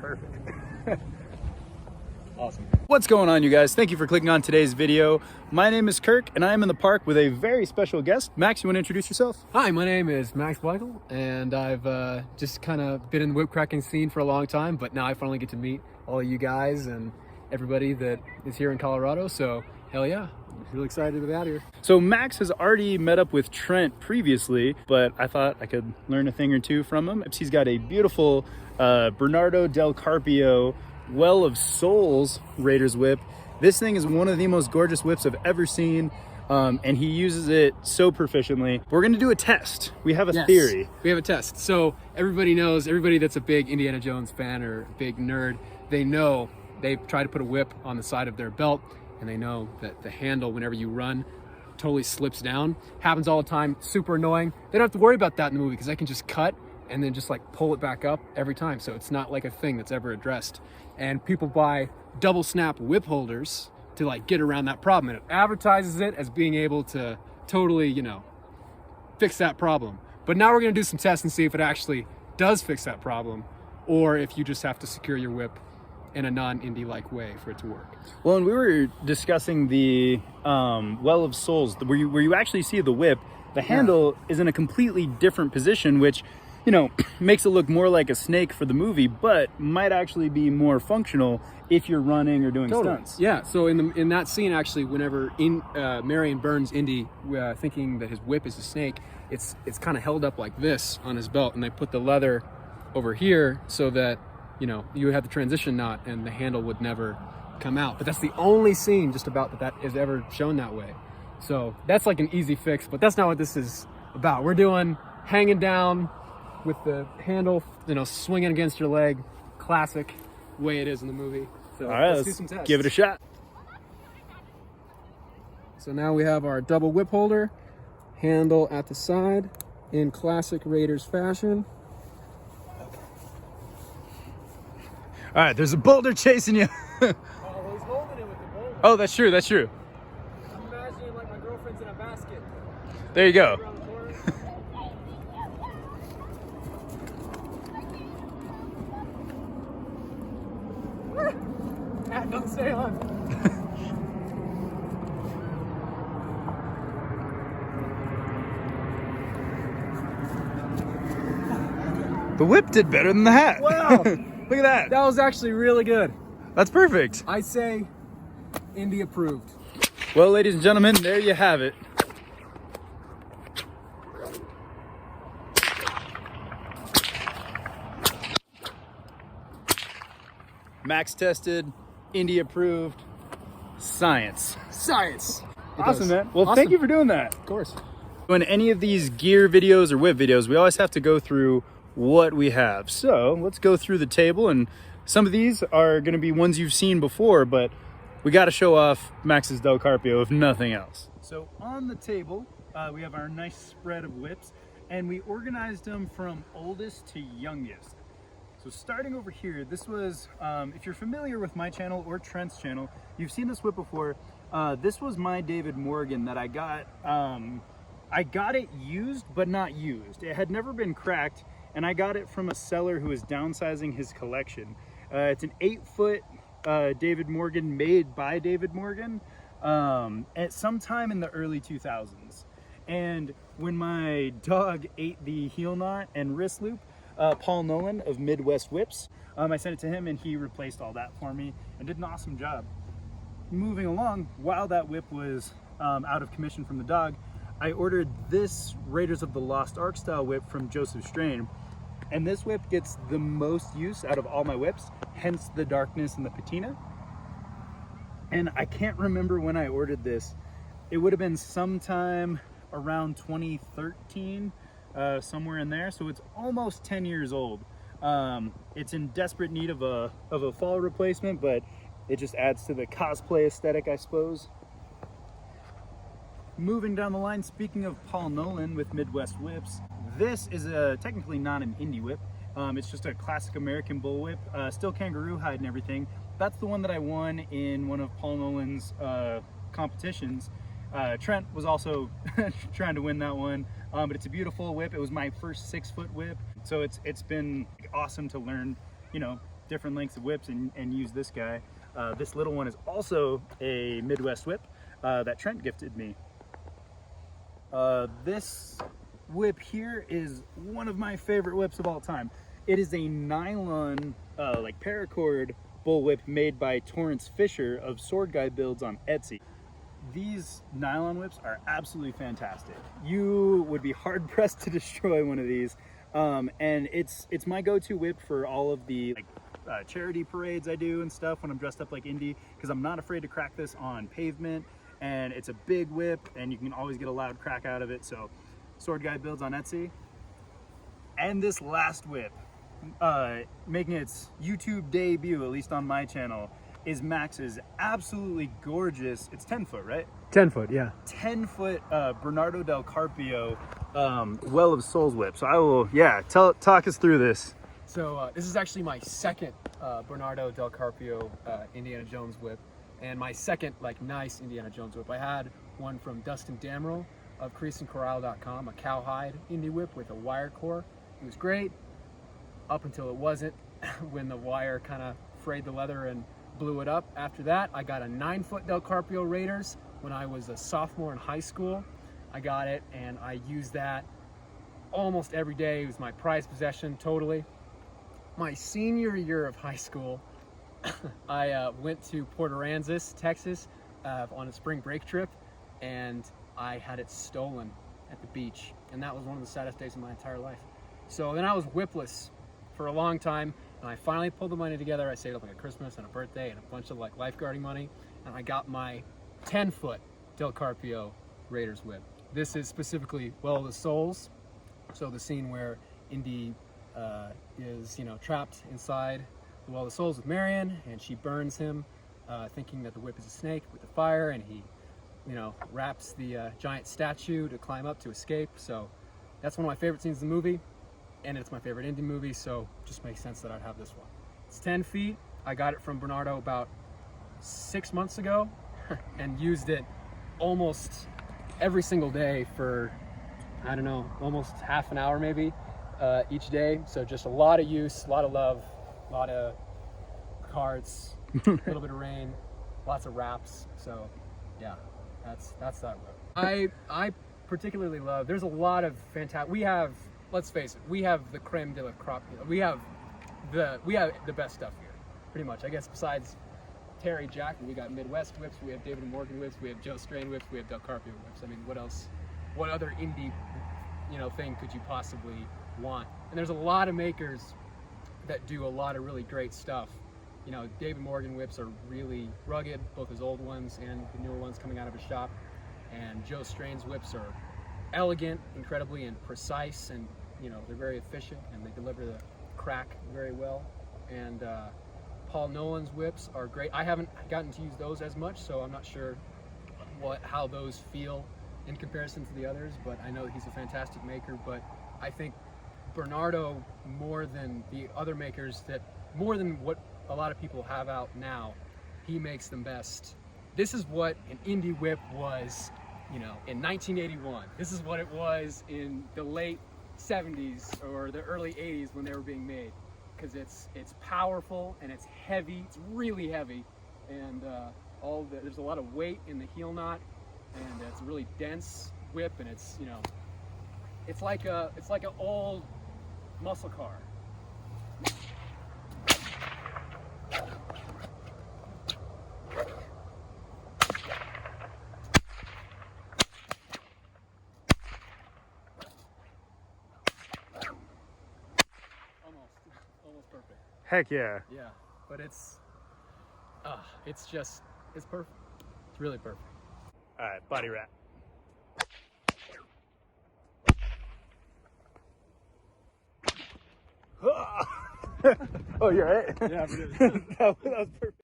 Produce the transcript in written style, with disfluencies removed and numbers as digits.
Perfect. Awesome. What's going on, you guys? Thank you for clicking on today's video. My name is Kirk, and I am in the park with a very special guest. Max, you want to introduce yourself? Hi, my name is Max Weikel, and I've just kind of been in the whip cracking scene for a long time, but now I finally get to meet all of you guys and everybody that is here in Colorado, so hell yeah. I'm really excited to be out here. So Max has already met up with Trent previously, but I thought I could learn a thing or two from him. He's got a beautiful Bernardo Del Carpio Well of Souls Raiders whip. This thing is one of the most gorgeous whips I've ever seen, and he uses it so proficiently. We're gonna do a test. We have a theory. We have a test. So everybody knows, everybody that's a big Indiana Jones fan or a big nerd, they know they try to put a whip on the side of their belt, and they know that the handle, whenever you run, totally slips down. Happens all the time, super annoying. They don't have to worry about that in the movie because I can just cut and then just like pull it back up every time. So it's not like a thing that's ever addressed. And people buy double snap whip holders to like get around that problem. And it advertises it as being able to totally, you know, fix that problem. But now we're gonna do some tests and see if it actually does fix that problem, or if you just have to secure your whip in a non-indie-like way for it to work. Well, and we were discussing the Well of Souls, where you actually see the whip. The handle is in a completely different position, which, you know, makes it look more like a snake for the movie, but might actually be more functional if you're running or doing stunts. Yeah, so in that scene, actually, whenever Marion burns Indy thinking that his whip is a snake, it's kind of held up like this on his belt, and they put the leather over here so that, you know, you would have the transition knot and the handle would never come out. But that's the only scene just about that is ever shown that way. So that's like an easy fix, but that's not what this is about. We're doing hanging down with the handle, you know, swinging against your leg, classic way it is in the movie. So all right, let's do some tests. Give it a shot. So now we have our double whip holder, handle at the side in classic Raiders fashion. All right, there's a boulder chasing you. Oh, he's holding it with the boulder. Oh, that's true, that's true. I'm imagining like my girlfriend's in a basket. There you go. Around the corner. Matt, don't stay on. The whip did better than the hat. Wow. Look at that. That was actually really good. That's perfect. I say Indy approved. Well, ladies and gentlemen, there you have it. Max tested, Indy approved, science. Science. Awesome, man. Well, thank you for doing that. Of course. In any of these gear videos or whip videos, we always have to go through what we have. So let's go through the table, and some of these are going to be ones you've seen before, but we got to show off Max's Del Carpio if nothing else. So on the table, we have our nice spread of whips, and we organized them from oldest to youngest. So starting over here, this was, if you're familiar with my channel or Trent's channel, you've seen this whip before. This was my David Morgan that I got it used, but not used. It had never been cracked, and I got it from a seller who was downsizing his collection. It's an 8-foot David Morgan made by David Morgan at some time in the early 2000s. And when my dog ate the heel knot and wrist loop, Paul Nolan of Midwest Whips, I sent it to him, and he replaced all that for me and did an awesome job. Moving along, while that whip was out of commission from the dog, I ordered this Raiders of the Lost Ark style whip from Joseph Strain, and this whip gets the most use out of all my whips, hence the darkness and the patina. And I can't remember when I ordered this. It would have been sometime around 2013, somewhere in there, so it's almost 10 years old. It's in desperate need of a fall replacement, but it just adds to the cosplay aesthetic, I suppose. Moving down the line, speaking of Paul Nolan with Midwest Whips, this is technically not an indie whip. It's just a classic American bullwhip, still kangaroo hide and everything. That's the one that I won in one of Paul Nolan's competitions. Trent was also trying to win that one, but it's a beautiful whip. It was my first 6-foot whip, so it's been awesome to learn, you know, different lengths of whips and use this guy. This little one is also a Midwest whip that Trent gifted me. This whip here is one of my favorite whips of all time. It is a nylon like paracord bullwhip made by Torrance Fisher of Sword Guy Builds on Etsy. These nylon whips are absolutely fantastic. You would be hard pressed to destroy one of these, and it's my go-to whip for all of the charity parades I do and stuff when I'm dressed up like Indy, because I'm not afraid to crack this on pavement, and it's a big whip and you can always get a loud crack out of it. So Sword Guy Builds on Etsy. And this last whip, making its YouTube debut, at least on my channel, is Max's absolutely gorgeous, it's 10 foot, right? 10 foot, yeah. 10 foot Bernardo Del Carpio Well of Souls whip. So I will, yeah, talk us through this. So this is actually my second Bernardo Del Carpio Indiana Jones whip, and my second like nice Indiana Jones whip. I had one from Dustin Damrell of creaseandcorral.com, a cowhide Indy whip with a wire core. It was great up until it wasn't, when the wire kind of frayed the leather and blew it up. After that, I got a 9 foot Del Carpio Raiders when I was a sophomore in high school. I got it and I used that almost every day. It was my prized possession, totally. My senior year of high school, I went to Port Aransas, Texas, on a spring break trip, and I had it stolen at the beach, and that was one of the saddest days of my entire life. So then I was whipless for a long time, and I finally pulled the money together. I saved up like a Christmas and a birthday and a bunch of like lifeguarding money, and I got my 10 foot Del Carpio Raiders whip. This is specifically Well of the Souls, so the scene where Indy is, you know, trapped inside the Well of the Souls with Marion, and she burns him, thinking that the whip is a snake with the fire, and he, you know, wraps the giant statue to climb up to escape. So that's one of my favorite scenes in the movie, and it's my favorite Indy movie, so it just makes sense that I'd have this one. It's 10 feet. I got it from Bernardo about 6 months ago and used it almost every single day for, I don't know, almost half an hour maybe each day. So just a lot of use, a lot of love, a lot of cards, a little bit of rain, lots of wraps. So yeah, that's that whip. I particularly love, there's a lot of fantastic, we have, let's face it, we have the creme de la crop. We have the best stuff here, pretty much. I guess besides Terry Jackman, we got Midwest whips, we have David Morgan whips, we have Joe Strain whips, we have Del Carpio whips. I mean, what else? What other Indy, you know, thing could you possibly want? And there's a lot of makers that do a lot of really great stuff. You know, David Morgan whips are really rugged, both his old ones and the newer ones coming out of his shop. And Joe Strain's whips are elegant, incredibly and precise, and you know, they're very efficient and they deliver the crack very well. And Paul Nolan's whips are great. I haven't gotten to use those as much, so I'm not sure how those feel in comparison to the others, but I know he's a fantastic maker. But I think Bernardo, more than the other makers, more than what a lot of people have out now, he makes them best. This is what an Indy whip was, you know, in 1981. This is what it was in the late 70s or the early 80s when they were being made, because it's powerful and it's heavy. It's really heavy, and there's a lot of weight in the heel knot, and it's a really dense whip, and it's, you know, it's like an old muscle car. Almost perfect. Heck yeah. Yeah, but it's perfect. It's really perfect. All right, body wrap. Oh, you're right. Yeah, that was perfect.